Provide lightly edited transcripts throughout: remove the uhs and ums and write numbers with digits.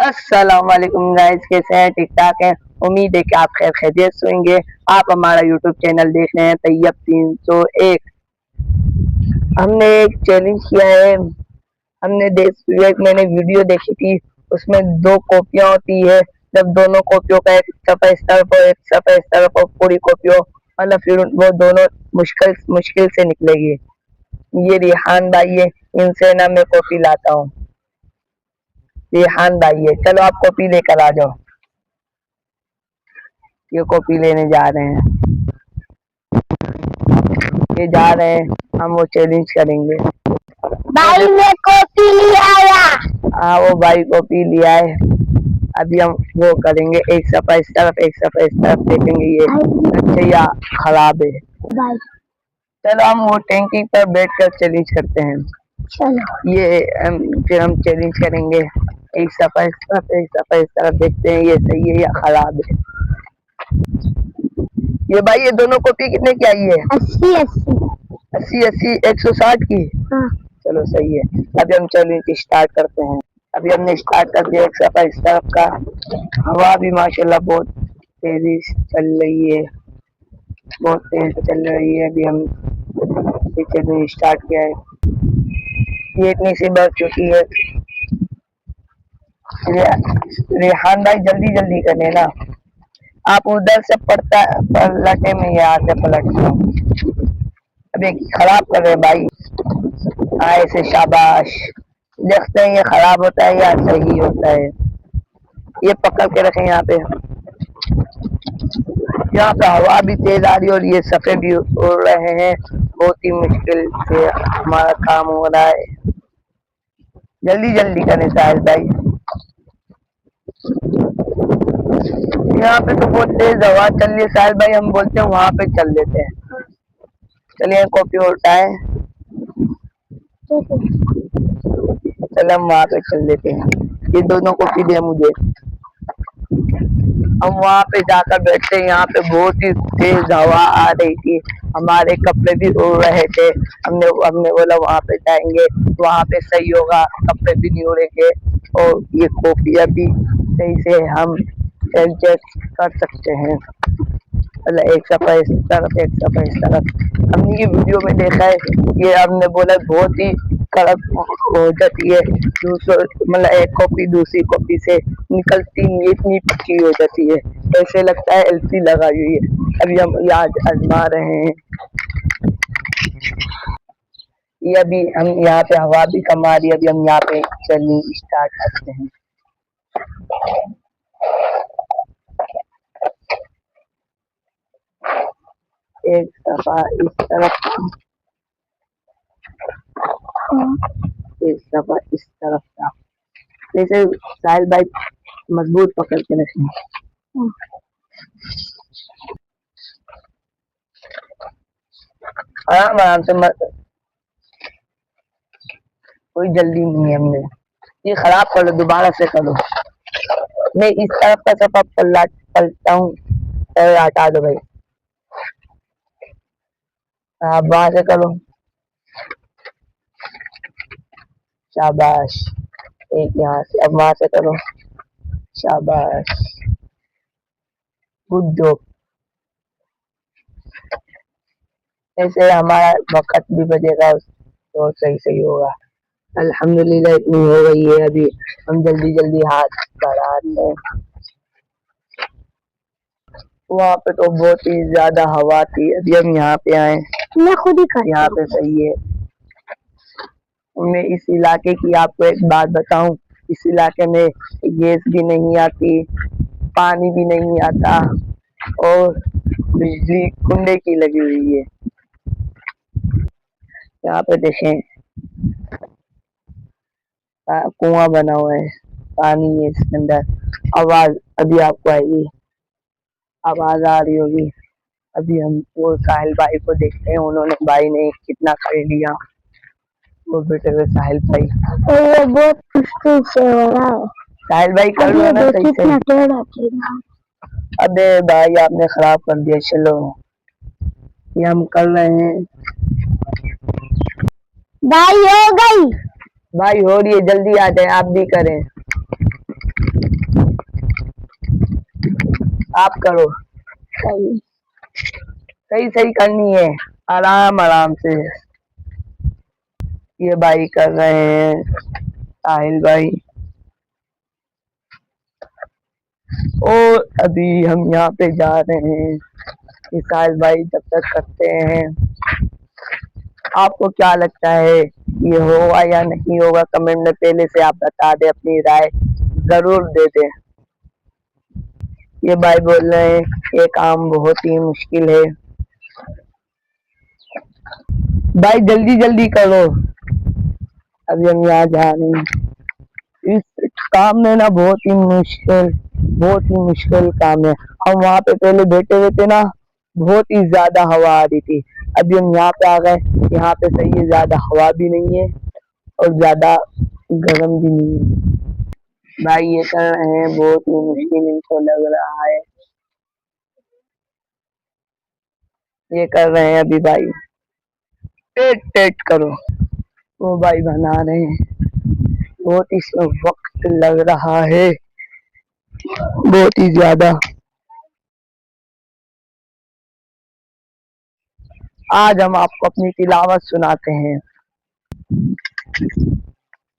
अस्सलाम वालेकुम गाइस, कैसे हैं? ठीक ठाक हैं। उम्मीद है कि आप खैर खैरियत से होंगे। आप हमारा यूट्यूब चैनल देख रहे हैं तैयब 301। हमने एक चैलेंज किया है। हमने एक मैंने वीडियो देखी थी, उसमें दो कॉपियां होती है। जब दोनों कॉपियों का एक सफा इस तरफ और एक सफा इस तरफ और पूरी कॉपियों मतलब फिर वो दोनों मुश्किल मुश्किल से निकलेगी। ये रिहान भाई है, इनसे ना मैं कॉपी लाता हूँ। रिहान भाई है, चलो आप कॉपी लेकर आ जाओ। ये कॉपी लेने जा रहे हैं, ये जा रहे हैं, हम वो चैलेंज करेंगे। भाई मैं कॉपी ले आया। हाँ वो भाई कॉपी लिया है। अभी हम वो करेंगे, एक सफा इस तरफ एक सफा इस तरफ, देखेंगे ये अच्छा या खराब है। भाई चलो हम वो टैंकी पर बैठ कर चैलेंज करते हैं। चलो ये फिर हम चैलेंज करेंगे, एक सफा इस तरफ एक सफा इस तरफ, देखते हैं ये सही है या खराब है। ये भाई ये दोनों कॉपी कितने की आई है? 80 80 80 160 की। हाँ। चलो सही है। अभी हम चैलेंज स्टार्ट करते हैं। अभी हमने स्टार्ट कर दिया एक सफा इस तरफ का। हवा भी माशाल्लाह बहुत तेजी से चल रही है, बहुत तेज चल रही है। अभी हम चैलेंज स्टार्ट किया है, ये इतनी सी बढ़ चुकी है। रेहान भाई जल्दी जल्दी कर लेना, आप उधर से पलटे में यहाँ से पलटता हूँ। अभी खराब कर रहे भाई, हाँ ऐसे शाबाश। देखते हैं ये खराब होता है या सही होता है। ये पकड़ के रखें यहाँ पे। यहाँ पे हवा भी तेज आ रही है और ये सफेद भी उड़ रहे हैं। बहुत ही मुश्किल से हमारा काम हो रहा है। जल्दी जल्दी करें साहिल भाई। यहाँ पे तो बहुत तेज हवा चल रही है साहिल भाई, हम बोलते हैं वहां पे चल देते हैं। चलिए कॉपी उठाए, चले हम वहां पे चल देते हैं। ये दोनों कॉपी दे मुझे, हम वहां पे जाकर बैठते हैं। यहाँ पे बहुत ही तेज हवा आ रही थी, हमारे कपड़े भी उड़ रहे थे। हमने बोला वहां पे जाएंगे, वहां पे सही होगा, कपड़े भी नहीं उड़ेंगे और ये कॉपियां भी सही से हम एडजस्ट कर सकते हैं। मतलब एक सफा इस तरफ एक सफा इस तरफ। हमने ये वीडियो में देखा है, ये हमने बोला बहुत ही कड़क हो जाती है। दूसरा मतलब एक कॉपी दूसरी कॉपी से निकलती नहीं, इतनी पक्की हो जाती है, ऐसे लगता है एलसी लगाई हुई है। अभी हम याद आजमा रहे हैं। ये अभी हम यहाँ पे हवा भी कम आ रही है। अभी हम यहाँ पे चलिए स्टार्ट करते हैं। एक सफा इस तरफ, एक सफा इस तरफ का। जैसे साहिल भाई मजबूत पकड़ के रखें। आराम आराम से मत, कोई जल्दी नहीं है। हमने ये खराब कर लो, दोबारा से करो। मैं इस तरफ का सफा पलटता हूँ, हटा दो भाई। आप वहां से करो, शाबाश। एक यहाँ से, अब वहां से करो, शाबाश, गुड जॉब। ऐसे हमारा वक्त भी बचेगा तो सही सही होगा। अल्हम्दुलिल्लाह इतनी हो गई है। अभी हम जल्दी जल्दी हाथ बढ़ा रहे हैं। वहाँ पे तो बहुत ही ज्यादा हवा थी, अभी हम यहाँ पे आए, मैं खुद ही कर यहाँ पे सही है। मैं इस इलाके की आपको एक बात बताऊं, इस इलाके में गैस भी नहीं आती, पानी भी नहीं आता और बिजली कुंडे की लगी हुई है। यहाँ पे देखें कुआं बना हुआ है, पानी है इसके अंदर। आवाज अभी आपको आएगी, आवाज आ रही होगी। अभी हम वो साहिल भाई को देखते हैं, उन्होंने भाई ने कितना कर लिया। वो बेटे हुए साहिल भाई, ये बहुत मुश्किल से हो रहा है। साहिल भाई कर लो ना सही से। अबे भाई आपने खराब कर दिया। चलो ये हम कर रहे हैं। भाई हो गई। भाई हो रही है, जल्दी आ जाए, आप भी करें। आप करो। सही सही सही करनी है, आराम आराम से। ये भाई कर रहे हैं, साहिल भाई। और अभी हम यहाँ पे जा रहे हैं, ये साहिल भाई जब तक करते हैं। आपको क्या लगता है, ये होगा या नहीं होगा? कमेंट में पहले से आप बता दें, अपनी राय जरूर दे दें। ये भाई बोल रहे हैं ये काम बहुत ही मुश्किल है। भाई जल्दी जल्दी करो, अभी हम यहाँ जा रहे हैं। इस काम में ना बहुत ही मुश्किल काम है। हम वहाँ पे पहले बैठे हुए थे ना, बहुत ही ज्यादा हवा आ रही थी। अभी हम यहाँ पे आ गए, यहाँ पे सही है, ज्यादा हवा भी नहीं है और ज्यादा गर्म भी नहीं है। भाई ये कर रहे हैं, बहुत ही मुश्किल इनको लग रहा है। ये कर रहे हैं अभी भाई, टेट टेट करो। वो भाई बना रहे हैं, बहुत ही वक्त लग रहा है, बहुत ही ज्यादा। आज हम आपको अपनी तिलावत सुनाते हैं।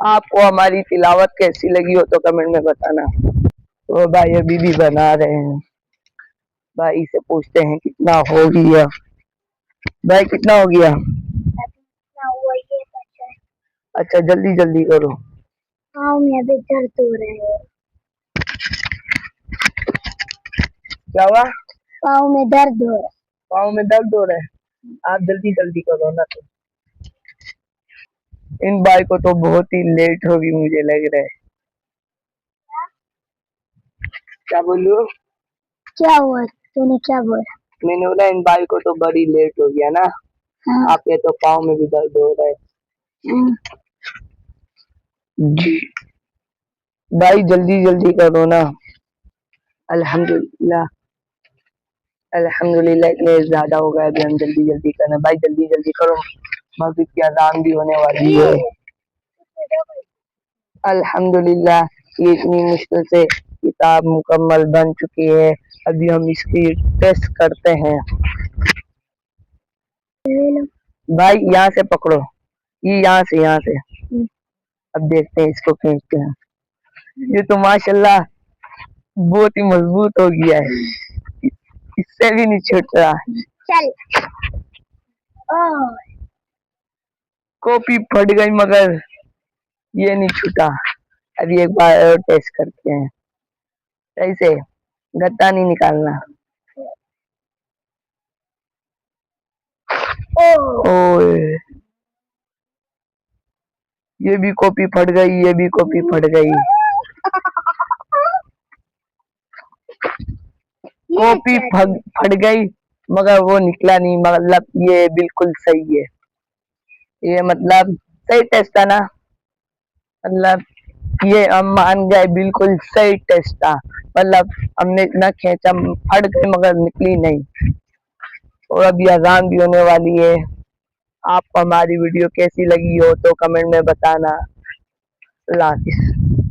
आपको हमारी तिलावत कैसी लगी हो तो कमेंट में बताना। तो भाई अभी भी बना रहे हैं। भाई से पूछते हैं कितना हो गया। भाई कितना हो गया? अच्छा जल्दी जल्दी करो। पाँव में अभी दर्द हो रहा है। क्या हुआ? पाँव में दर्द हो रहा है। पाँव में दर्द हो रहा है, आप जल्दी जल्दी करो ना। तो इन भाई को तो बहुत ही लेट होगी मुझे लग रहा है। क्या बोलूं? क्या हुआ? तूने क्या बोला? मैंने बोला इन भाई को तो बड़ी लेट हो गया ना। हाँ। आपके तो पाँव में भी दर्द हो रहा है। जी भाई जल्दी जल्दी करो ना। अल्हम्दुलिल्लाह अल्हम्दुलिल्लाह, इतने ज्यादा हो गए, अभी हम जल्दी जल्दी करना। भाई जल्दी जल्दी करो, मस्जिद की अजान भी होने वाली है। अल्हम्दुलिल्लाह, ये इतनी मुश्किल से किताब मुकम्मल बन चुकी है। अभी हम इसकी टेस्ट करते हैं। भाई यहाँ से पकड़ो, ये यहाँ से। अब देखते हैं, इसको खींचते हैं। ये तो माशाल्लाह बहुत ही मजबूत हो गया है, इससे भी नहीं छूट रहा। चल। कॉपी फट गई मगर ये नहीं छूटा। अभी एक बार और टेस्ट करते हैं। ऐसे गत्ता नहीं निकालना। ओए ये भी कॉपी फट गई, ये भी कॉपी फट गई। कॉपी फट गई मगर वो निकला नहीं, मतलब ये बिल्कुल सही है। ये मतलब सही टेस्ट था ना, मतलब ये हम मान गए, बिल्कुल सही टेस्ट था। मतलब हमने इतना खींचा, फट गई मगर निकली नहीं। और अभी अजान भी होने वाली है। आपको हमारी वीडियो कैसी लगी हो तो कमेंट में बताना। अल्लाह हाफिज।